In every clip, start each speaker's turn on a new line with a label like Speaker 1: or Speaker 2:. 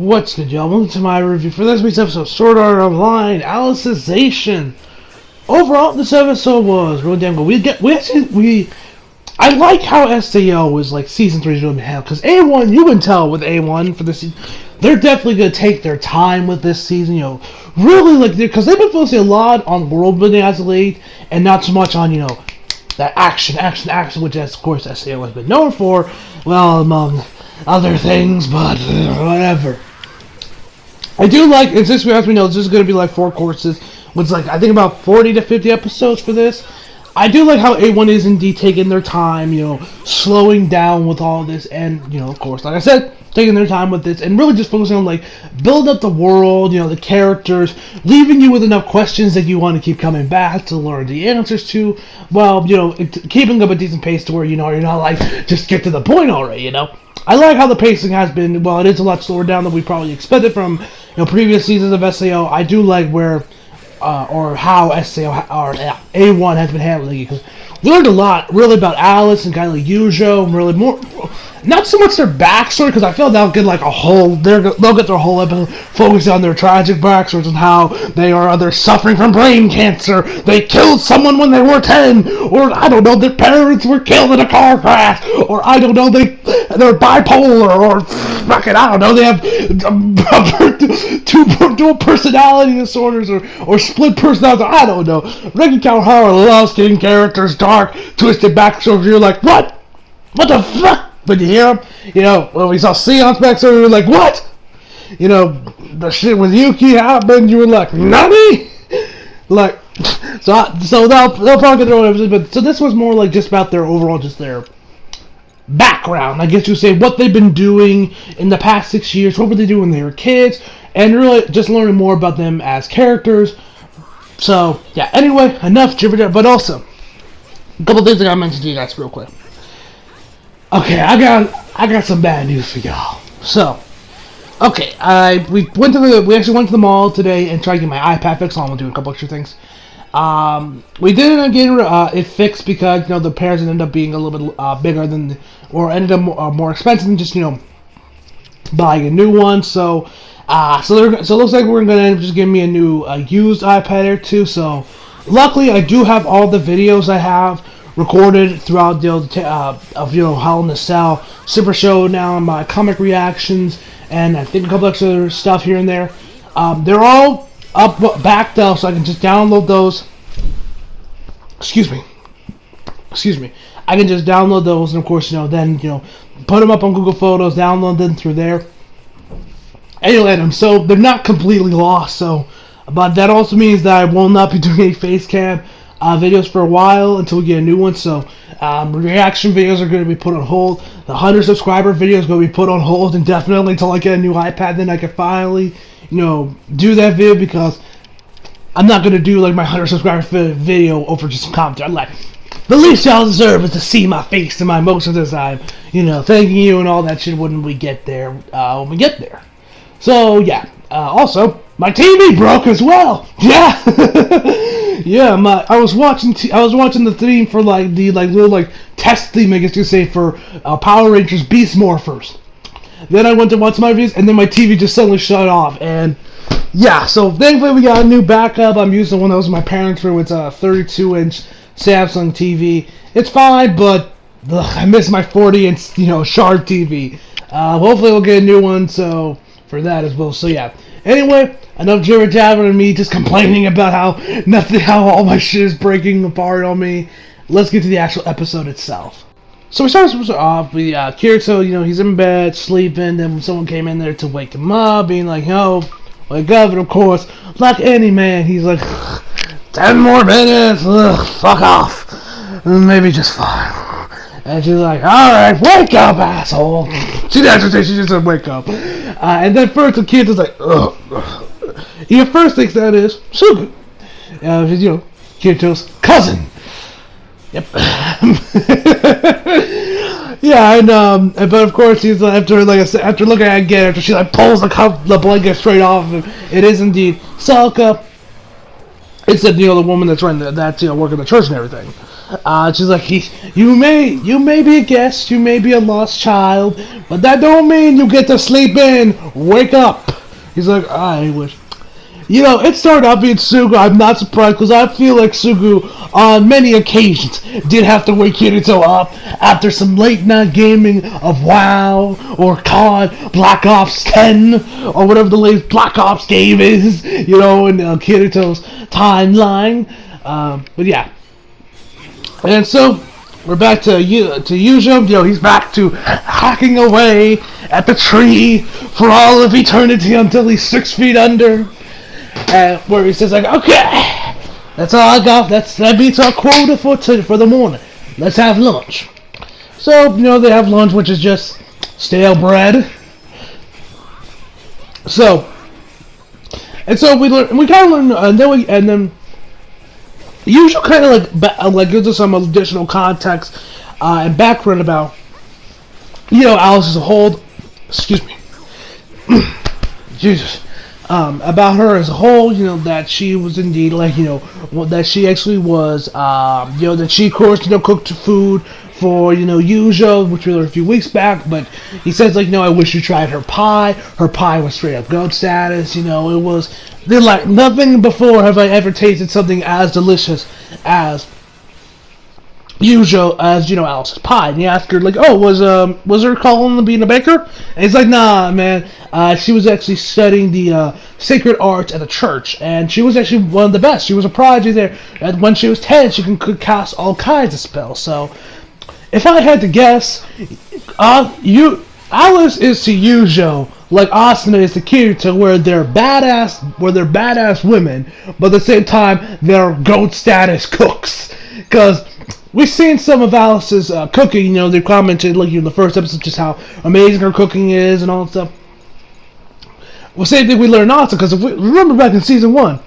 Speaker 1: What's good, y'all? Welcome to my review for this week's episode of Sword Art Online, Alicization. Overall, this episode was really damn good. I like how SAO was like season 3 is really handled, because A1, you can tell with A1 for this season, they're definitely gonna take their time with this season. Really like because they've been focusing a lot on world building as of late, and not so much on that action, which of course SAO has been known for. Well, among other things, but whatever. I do like, and since as we know, this is going to be like 4 courses, with like I think about 40 to 50 episodes for this. I do like how A1 is indeed taking their time, slowing down with all this, and of course, like I said, taking their time with this, and really just focusing on like build up the world, the characters, leaving you with enough questions that you want to keep coming back to learn the answers to, while keeping up a decent pace to where you're not like just get to the point already. I like how the pacing has been. Well, it is a lot slower down than we probably expected from previous seasons of SAO. I do like where or how SAO or A1 has been handling it, because we learned a lot really about Alice and kind of like Yujo, and really more, not so much their backstory, because I feel they'll get like they'll get their whole episode focused on their tragic backstories and how they're suffering from brain cancer, they killed someone when they were 10, or I don't know, their parents were killed in a car crash, or I don't know, they're bipolar, or fucking I don't know, they have dual personality disorders, or split personality. I don't know. Reki Kawahara loves getting characters dark, twisted backstories. You're like, what the fuck? But you hear him, when we saw Sion's backstory, we were like, what? The shit with Yuki happened, you were like, Nani? Like, so they'll probably get their own episode, but so this was more like just about their overall, just their background, I guess you say, what they've been doing in the past 6 years, what were they doing when they were kids, and really just learning more about them as characters. So, yeah, anyway, enough jibber, but also, a couple things I gotta mention to you guys real quick. Okay, I got some bad news for y'all. So, okay, we actually went to the mall today and tried to get my iPad fixed. I'm doing a couple extra things. We did end up getting it fixed because the pairs ended up being a little bit bigger than, or ended up more expensive than just buying a new one. So it looks like we're gonna end up just giving me a new used iPad Air 2. So luckily, I do have all the videos I have recorded throughout of Hell in the Cell, Super Showdown, my comic reactions, and I think a couple extra stuff here and there. They're all backed up, so I can just download those. Excuse me. I can just download those, and of course, then put them up on Google Photos, download them through there, and you'll edit them. So they're not completely lost. So, but that also means that I will not be doing any face cam videos for a while until we get a new one. So reaction videos are going to be put on hold. The 100 subscriber video is going to be put on hold indefinitely until I get a new iPad. Then I can finally do that video, because I'm not going to do like my 100 subscriber video over just some commentary. I'm like, the least y'all deserve is to see my face and my emotions as I'm thanking you and all that shit when we get there. So yeah, also my TV broke as well. Yeah. Yeah, I was watching the theme for the little test theme, I guess you say, for Power Rangers Beast Morphers. Then I went to watch my reviews, and then my TV just suddenly shut off. And yeah, so thankfully we got a new backup. I'm using one that was in my parents' room. It's a 32-inch Samsung TV. It's fine, but I miss my 40-inch Sharp TV. Hopefully we'll get a new one. So for that as well. So yeah. Anyway, enough jibber jabber and me just complaining about how all my shit is breaking apart on me. Let's get to the actual episode itself. So we start off with Kirito, he's in bed, sleeping, then someone came in there to wake him up, being like, wake up, and of course, like any man, he's like, 10 more minutes, fuck off, maybe just 5. And she's like, alright, wake up, asshole. She didn't say, she just said, wake up. And then first the kid is like, ugh. He first thinks that is Sugu. Kirito's cousin. Yep. Yeah, and but of course he's after looking at it again, after she pulls the blanket straight off of him, it is indeed Salka. It's the woman that's working the church and everything. She's like, you may be a guest, you may be a lost child, but that don't mean you get to sleep in. Wake up. He's like, I wish. You know, it started out being Sugu. I'm not surprised because I feel like Sugu, on many occasions, did have to wake Kirito up after some late night gaming of WoW or COD, Black Ops 10, or whatever the latest Black Ops game is, you know, in Kirito's timeline. But yeah. And so, we're back to Yujo. You know, he's back to hacking away at the tree for all of eternity until he's 6 feet under. Where he says like, okay, that's all I got. That beats our quota for the morning. Let's have lunch. So you know they have lunch, which is just stale bread. So we kind of learn, and then usually kind of like gives us some additional context and background about Alice as a whole. Excuse me, Jesus. About her as a whole, that she was indeed that she actually was, that she of course, cooked food for, Yujo, which we learned a few weeks back, but he says, I wish you tried her pie. Her pie was straight up goat status, they're like, nothing before have I ever tasted something as delicious as Yujo, as Alice's pie. And he asked her was her calling to being a baker? And he's like, nah, man. She was actually studying the sacred arts at the church, and she was actually one of the best. She was a prodigy there. And when she was 10, she could cast all kinds of spells. So, if I had to guess, Alice is to Yujo like Asuna is to Kirito, where they're badass women, but at the same time they're goat status cooks. Because we've seen some of Alice's cooking. They commented in the first episode just how amazing her cooking is and all that stuff. Well, same thing we learned also, because if we remember back in season 1,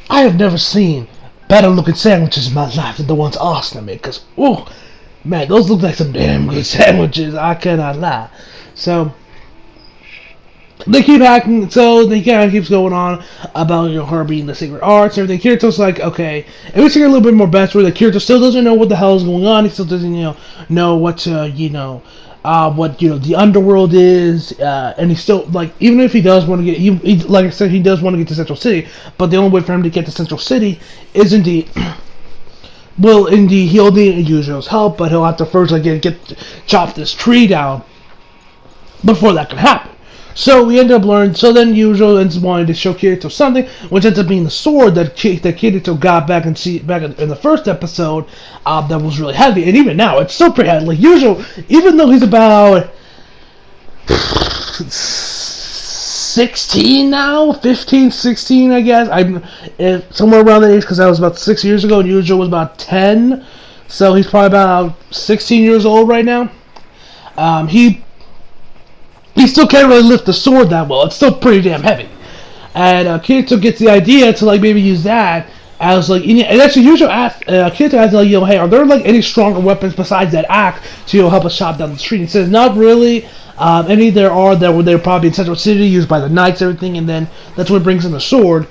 Speaker 1: I have never seen better looking sandwiches in my life than the ones Asuna made. Because, oh man, those look like some damn good sandwiches. I cannot lie. So they keep hacking, so they kind of keeps going on about her being the secret arts and everything. Kirito's like, okay, and we see a little bit more backstory that Kirito still doesn't know what the hell is going on. He still doesn't know what the underworld is, and he still even if he does want to get, he like I said, he does want to get to Central City, but the only way for him to get to Central City is indeed. Well, indeed, he'll need Yujo's help, but he'll have to first chop this tree down before that can happen. So we end up learning. So then Yujo ends up wanting to show Kirito something, which ends up being the sword that Kirito got back in the first episode. That was really heavy, and even now it's still pretty heavy. Like Yujo, even though he's about 16 now, 15, 16, I guess. I'm somewhere around that age because that was about 6 years ago, and Yujo was about 10, so he's probably about 16 years old right now. He still can't really lift the sword that well. It's still pretty damn heavy. And Kirito gets the idea to maybe use that as and actually Kirito asked hey, are there any stronger weapons besides that axe to help us chop down the street? He says not really. Any there are that were probably in Central City used by the knights, everything, and then that's when he brings in the sword.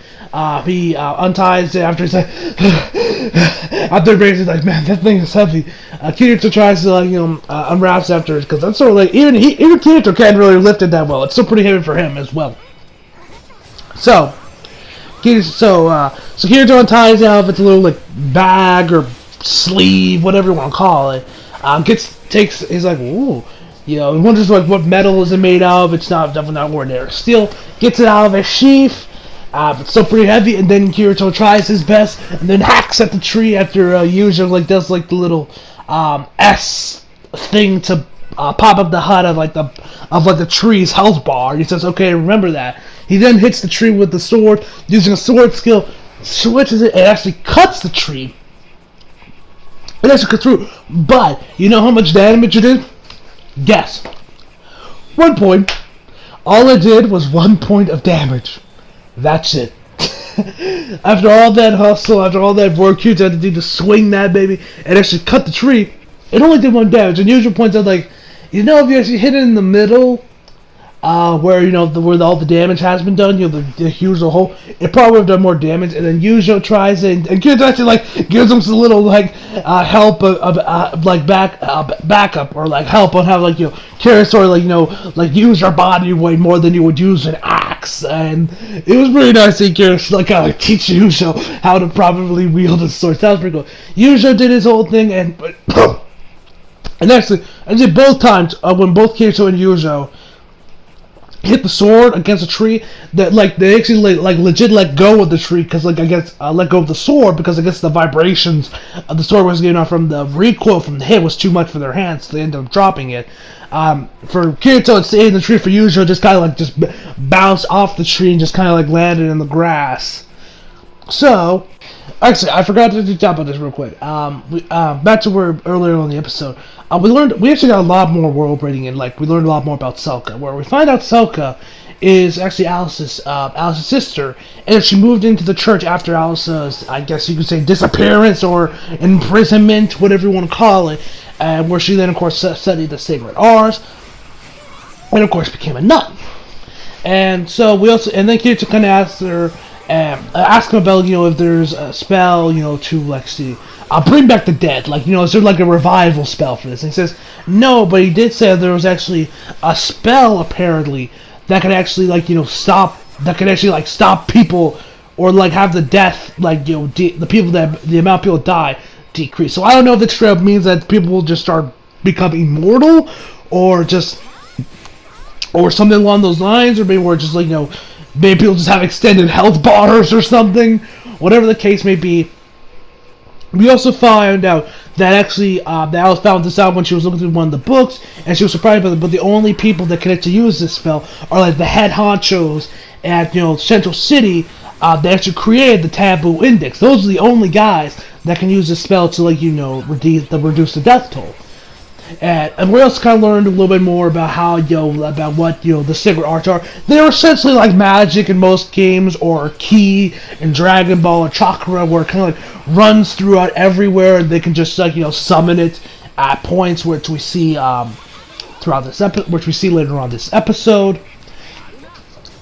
Speaker 1: He unties it after he's after he brings it, man, that thing is heavy. Kirito tries to unwraps after it because that's sort of even Kirito can't really lift it that well. It's still pretty heavy for him as well. So Kirito unties it out of its little bag or sleeve, whatever you want to call it. He's like, ooh. He wonders what metal is it made of. It's definitely not ordinary steel. Gets it out of his sheath. It's still pretty heavy, and then Kirito tries his best, and then hacks at the tree after Yujo does the little S thing to pop up the HUD of the tree's health bar. He says, "Okay, remember that." He then hits the tree with the sword, using a sword skill, switches it, and actually cuts the tree. It actually cuts through, but you know how much damage it did? Guess. 1 point. All it did was 1 point of damage. That's it. After all that hustle, after all that work Kirito had to do to swing that baby and actually cut the tree, it only did 1 damage. And Yujo points out, if you actually hit it in the middle, where where all the damage has been done, the huge hole, it probably would have done more damage. And then Yuzo tries it, and Kirito actually gives him some little help backup or help on how Kirito sort of use your body way more than you would use an axe. And it was pretty nice to see Kirito teach Yuzo how to properly wield his sword. That was pretty cool. Yuzo did his whole thing, and actually both times when both Kirito and Yuzo hit the sword against a tree, that they actually legit let go of the tree because let go of the sword because I guess the vibrations of the sword was getting off from the recoil from the hit was too much for their hands, so they ended up dropping it. For Kirito, it stayed in the tree. For Yuzo, just kind of just bounced off the tree and just kind of landed in the grass. So, actually, I forgot to talk about this real quick. Back to where earlier on the episode, we actually got a lot more world building, and we learned a lot more about Selka, where we find out Selka is actually Alice's sister, and she moved into the church after Alice's, I guess you could say, disappearance or imprisonment, whatever you want to call it, where she then, of course, studied the sacred arts, and of course became a nun. And so and then Kirito kind of asked her. Ask him about if there's a spell to see bring back the dead, is there a revival spell for this? And he says no, but he did say there was actually a spell apparently that could actually stop people or have the death the people the amount of people die decrease. So I don't know if this straight up means that people will just start becoming immortal or something along those lines, or maybe we're just maybe people just have extended health bars or something. Whatever the case may be. We also found out that actually that Alice found this out when she was looking through one of the books, and she was surprised by it. But the only people that can actually use this spell are the head honchos at Central City. They actually created the Taboo Index. Those are the only guys that can use this spell to reduce the death toll. And we also kind of learned a little bit more about how about what the sacred arts are. They're essentially like magic in most games, or ki in Dragon Ball, or chakra, where it kind of runs throughout everywhere. And they can just summon it at points which we see throughout this which we see later on this episode.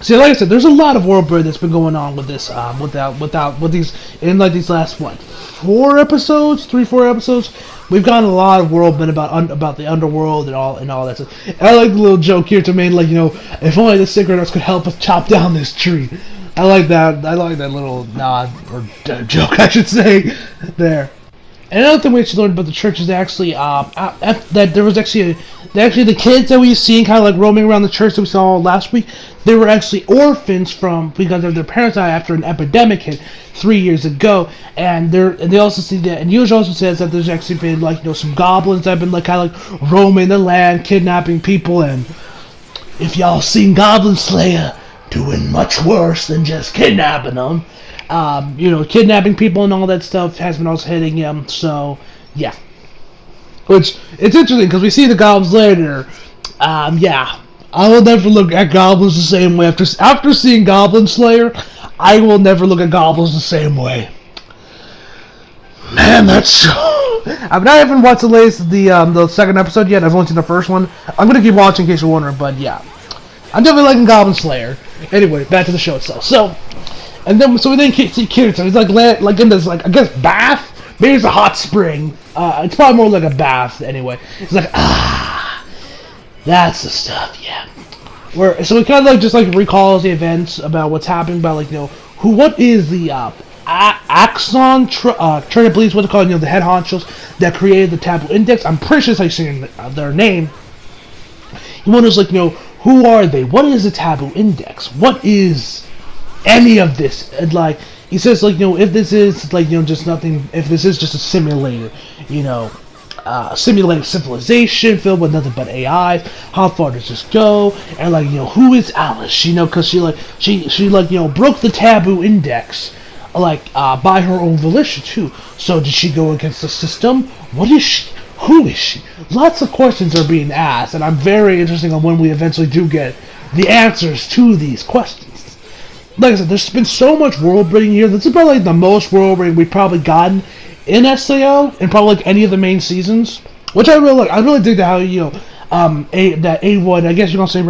Speaker 1: See, like I said, there's a lot of world building that's been going on with this, with these these last 4 episodes, 3-4 episodes. We've gotten a lot of world building about the underworld and all that stuff. And I like the little joke here to make if only the sacred arts could help us chop down this tree. I like that. I like that little nod or joke, I should say, there. And another thing we actually learned about the church is actually that there was actually the kids that we seen kind of roaming around the church that we saw last week. They were actually orphans because of their parents died after an epidemic hit 3 years ago. And they also see that, and Yuji also says that there's actually been some goblins that have been roaming the land, kidnapping people. And if y'all seen Goblin Slayer doing much worse than just kidnapping them. Kidnapping people and all that stuff has been also hitting him, so, yeah. Which, it's interesting, because we see the goblins later. Yeah. I will never look at goblins the same way. After seeing Goblin Slayer, I will never look at goblins the same way. Man, that's so... I haven't watched the second episode yet. I've only seen the first one. I'm going to keep watching in case you're wondering, but yeah. I'm definitely liking Goblin Slayer. Anyway, back to the show itself. So... And then, so we then see Kirito. He's in this, I guess, bath. Maybe it's a hot spring. It's probably more like a bath, anyway. He's that's the stuff, yeah. So he kind of just recalls the events about what's happening, about what is the Axon Trinity Police, what they call the head honchos that created the Taboo Index. I'm pretty sure it's saying their name. He wonders who are they? What is the Taboo Index? What is any of this? And he says if this is just nothing, if this is just a simulated simulated civilization filled with nothing but AI, how far does this go? And who is Alice? Because she broke the Taboo Index by her own volition too. So did she go against the system? What is she? Who is she? Lots of questions are being asked, and I'm very interested on when we eventually do get the answers to these questions. Like I said, there's been so much world building here. This is probably the most world building we've probably gotten in SAO, and probably any of the main seasons, which I really like. I really dig that how that A1, I guess you're gonna say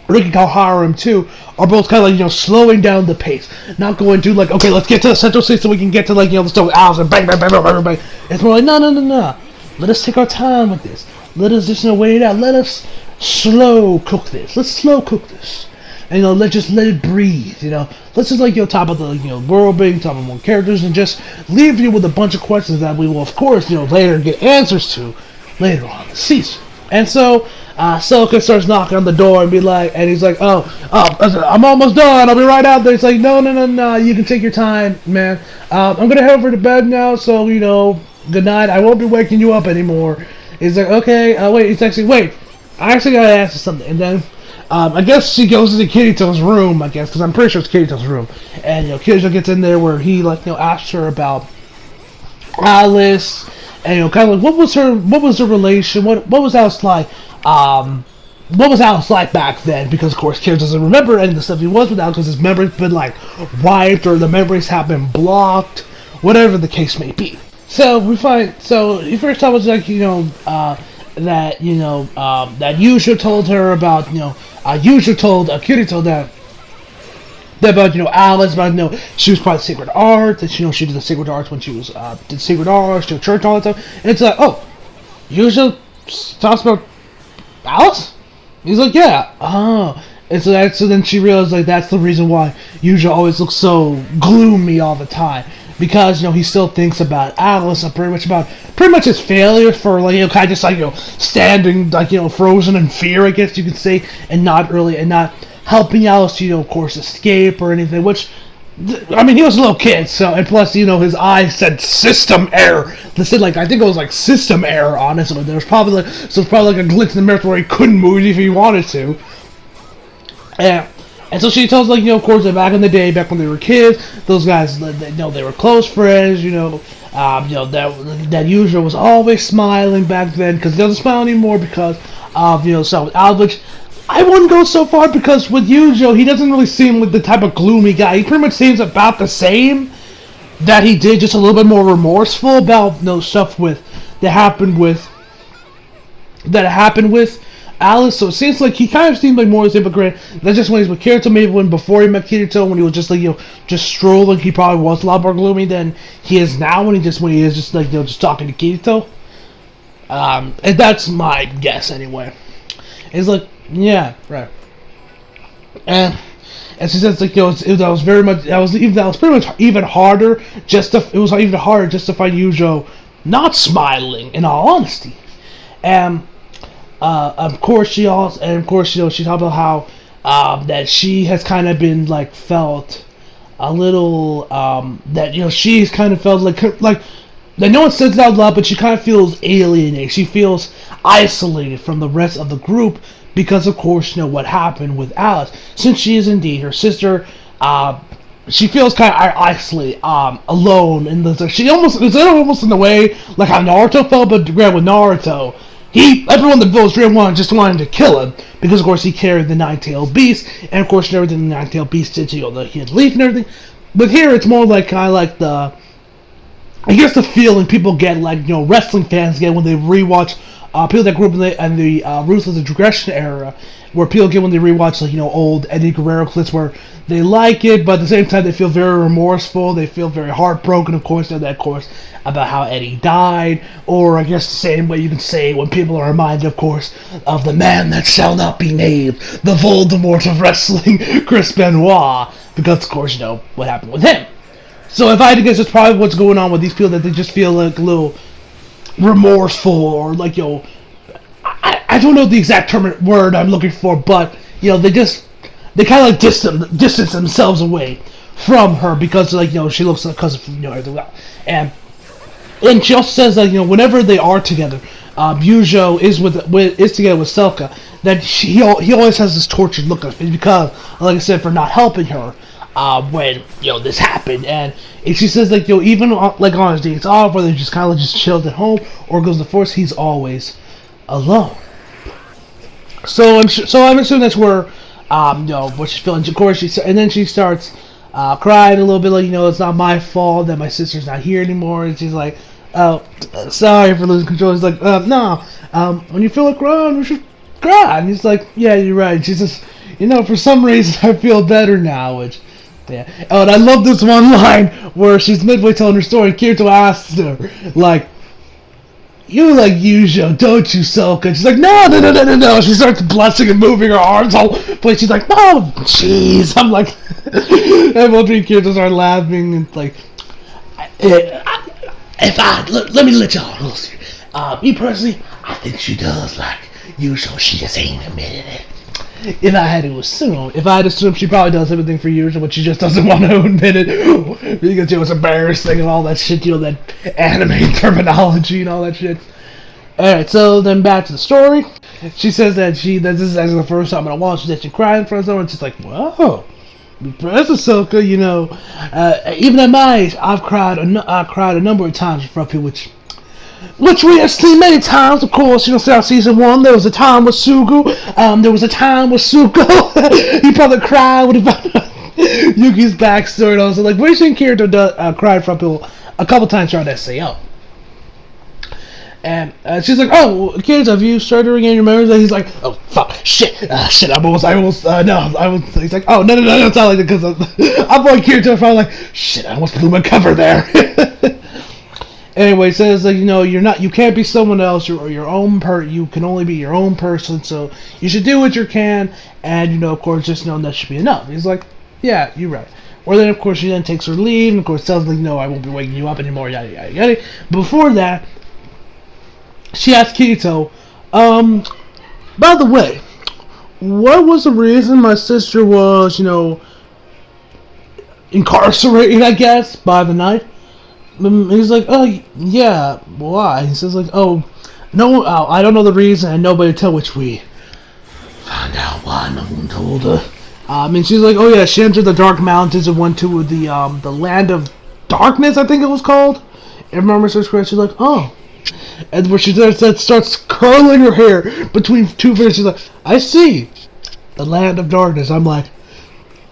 Speaker 1: Ricky Kalharim too are both kind of like slowing down the pace, not going to like okay let's get to the central state so we can get to like the stone owls and bang bang bang bang bang bang. It's more like no. Let us take our time with this. Let us just wait it out. Let us slow cook this. Let's slow cook this. And let's just let it breathe. Let's just top of the world building, top of more characters, and just leave you with a bunch of questions that we will of course later get answers to later on in the season. And so Celica starts knocking on the door and and he's like, oh, I'm almost done. I'll be right out there. It's like, no. You can take your time, man. I'm gonna head over to bed now. So good night. I won't be waking you up anymore. He's like, okay. Wait. I actually gotta ask you something. And then I guess she goes into Kirito's room. I guess because I'm pretty sure it's Kirito's room. And Kirito gets in there where he asks her about Alice. And kind of like what was her relation, what was Alice like, what was Alice like back then? Because of course Kira doesn't remember any of the stuff he was with Alice because his memory's been wiped or the memories have been blocked, whatever the case may be. So he first time was that Yusha told her about Yusha told Kirito that about Alice, about she was part of Sacred Art, that she did the Sacred Arts when she was did Sacred Arts, church and all that stuff. And it's like, oh, Yusha talks about Alice? He's like, yeah. And so then she realized that's the reason why Yusha always looks so gloomy all the time. Because he still thinks about Alice and pretty much his failure for kind of just standing frozen in fear, I guess you could say, and not helping Alice to, of course, escape or anything, which, I mean, he was a little kid, so, and plus, his eyes said system error. They said, I think it was, system error, honestly. There was probably, a glitch in the mirror where he couldn't move if he wanted to. And so she tells, of course, that back in the day, back when they were kids, those guys, they were close friends, that Yusha was always smiling back then, because he doesn't smile anymore because of, stuff with Albert. I wouldn't go so far because with Yusha, he doesn't really seem like the type of gloomy guy. He pretty much seems about the same that he did, just a little bit more remorseful about stuff that happened with Alice. So it seems like he kind of seemed like more of a hypocrite. That's just when he's with Kirito. Maybe when before he met Kirito, when he was just just strolling, he probably was a lot more gloomy than he is now. When he is just just talking to Kirito. And that's my guess anyway. It's like. Yeah, right. And she says that was pretty much even harder it was even harder just to find Yujo not smiling, in all honesty. And of course she talked about how that she has kind of been felt a little that she's kind of felt like that no one says it out loud, but she kind of feels alienated. She feels isolated from the rest of the group. Because of course, what happened with Alice. Since she is indeed her sister, she feels kind of isolated, alone. She almost in the way like how Naruto felt, but with Naruto, everyone in the village just wanted to kill him because of course he carried the nine-tailed beast, and of course everything the nine-tailed beast did to he had leaf and everything. But here it's more kind of like I guess the feeling people get wrestling fans get when they rewatch. People that grew up in the Ruthless Aggression era, where people get when they rewatch old Eddie Guerrero clips, where they like it, but at the same time they feel very remorseful, they feel very heartbroken, of course, about how Eddie died, or I guess the same way you can say when people are reminded, of course, of the man that shall not be named, the Voldemort of wrestling, Chris Benoit, because of course what happened with him. So if I had to guess, it's probably what's going on with these people, that they just feel a little remorseful, or I don't know the exact word I'm looking for, but they kind of distance themselves away from her because she looks because of everything else. And she also says that whenever they are together, Yujo is together with Selka, that he always has this tortured look on his face because, like I said, for not helping her when this happened. And she says even on his days off, whether he just kind of just chilled at home or goes to the force, he's always alone. So I'm assuming that's where what she's feeling. Of course, and then she starts crying a little bit, it's not my fault that my sister's not here anymore. And she's like, oh, sorry for losing control. He's like, no, when you feel like crying, you should cry. And he's like, yeah, you're right. And she says, For some reason I feel better now, which, yeah. Oh, and I love this one line where she's midway telling her story, and Kirito asks her, like, you like Yujo, don't you, Soka? And she's like, no, no, no, no, no, no. She starts blessing and moving her arms all place. She's like, oh, jeez. I'm like, everyone three Kirito start laughing and like, let me let y'all know. Me personally, I think she does like Yujo. She just ain't admitted it. If I had to assume, she probably does everything for Yujo, but she just doesn't want to admit it because it's embarrassing and all that shit. That anime terminology and all that shit. All right, so then back to the story. She says that this is actually the first time I'm gonna watch that she cried in front of someone. She's like, whoa. Professor Soka, even at my age, I've cried a number of times in front of people, which we have seen many times, of course. Throughout season 1, there was a time with Sugu. There was a time with Suko. He probably cried when he found out Yuki's backstory. And also, like, we've seen Kirito cry in front of people a couple times throughout SAO. And she's like, "Oh, kids, have you started regaining your memories?" And he's like, "Oh, fuck, shit, shit, I was." He's like, "Oh, no, it's not like that because I'm going Kirito." I'm like, "Shit, I almost blew my cover there." Anyway, it says like, you can't be someone else. You're your own You can only be your own person. So you should do what you can, and of course, just know that should be enough. He's like, "Yeah, you're right." Or then, of course, she then takes her leave, and of course, tells like, "No, I won't be waking you up anymore." Yada yada yada. Before that, she asked Kirito, by the way, what was the reason my sister was, incarcerated, I guess, by the night? He's like, oh, yeah, why? He says, like, oh, no, I don't know the reason, and nobody tell which we found out why no one told her. And she's like, oh, yeah, she entered the Dark Mountains and went to the Land of Darkness, I think it was called. If I remember correctly, she's like, oh. And where she starts curling her hair between two fingers, she's like, I see. The Land of Darkness. I'm like,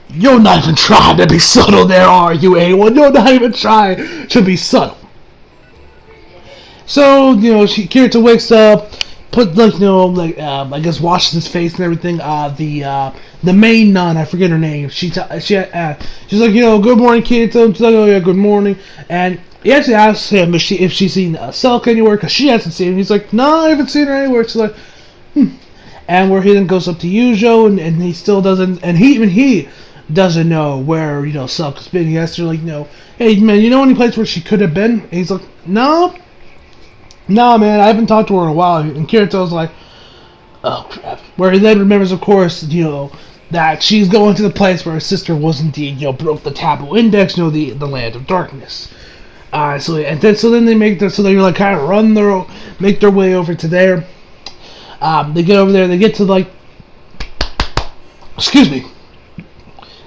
Speaker 1: you're not even trying to be subtle there, are you, A1? You're not even trying to be subtle. So, Kirito wakes up, I guess washes his face and everything. The main nun, I forget her name. She's like, good morning, Kirito. She's like, oh yeah, good morning. And he actually asks him if she's seen Selka anywhere, because she hasn't seen him. He's like, no, I haven't seen her anywhere. She's like, And where he then goes up to Yujo, and he still doesn't, and he doesn't know where, Selka's been. He asks her, like, hey, man, you know any place where she could have been? And he's like, no, man, I haven't talked to her in a while. And Kirito's like, oh, crap. Where he then remembers, of course, that she's going to the place where her sister was indeed, broke the taboo index, the Land of Darkness. So then they make like kind of make their way over to there. They get over there. They get to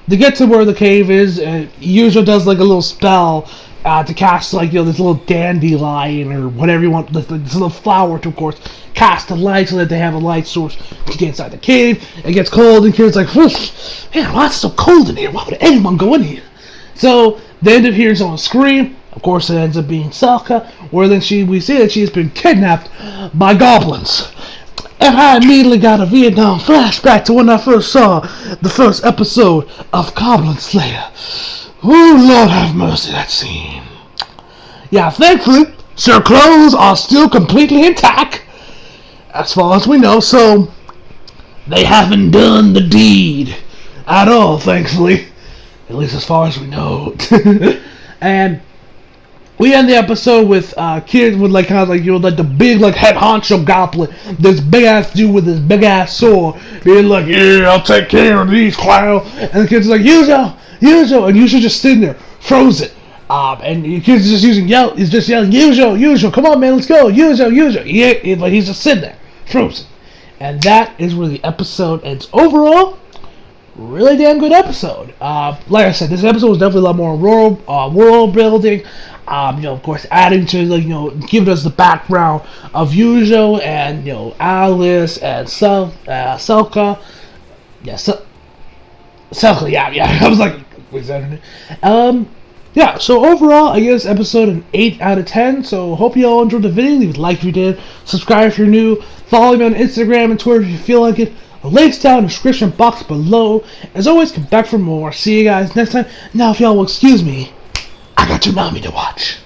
Speaker 1: They get to where the cave is, and Yujo does like a little spell to cast this little dandelion or whatever you want, this little flower to, of course, cast a light so that they have a light source to get inside the cave. It gets cold, and Kira's like, man, why is it so cold in here? Why would anyone go in here? So they end up hearing someone scream. Of course, it ends up being Selka, where then we see that she has been kidnapped by goblins. And I immediately got a Vietnam flashback to when I first saw the first episode of Goblin Slayer. Oh, Lord have mercy, that scene. Yeah, thankfully, her clothes are still completely intact, as far as we know, so they haven't done the deed at all, thankfully. At least as far as we know. And we end the episode with kids with the big head honcho goblin, this big ass dude with this big ass sword, being like, yeah, I'll take care of these clowns. And the kids are like, Yuzo, and Yuzo just sitting there, frozen. And the kids is just yelling, Yuzo, come on man, let's go, Yuzo. Yeah, but he's just sitting there, frozen. And that is where the episode ends. Overall, really damn good episode. Like I said, this episode was definitely a lot more world building. Of course, adding to giving us the background of Yuzo and Alice and Selka. Yeah, Selka. Yeah. I was like, wait, is that her name? Yeah. So overall, I guess episode an 8 out of 10. So hope you all enjoyed the video. Leave a like if you did. Subscribe if you're new. Follow me on Instagram and Twitter if you feel like it. The link's down in the description box below. As always, come back for more. See you guys next time. Now, if y'all will excuse me, I got Toonami to watch.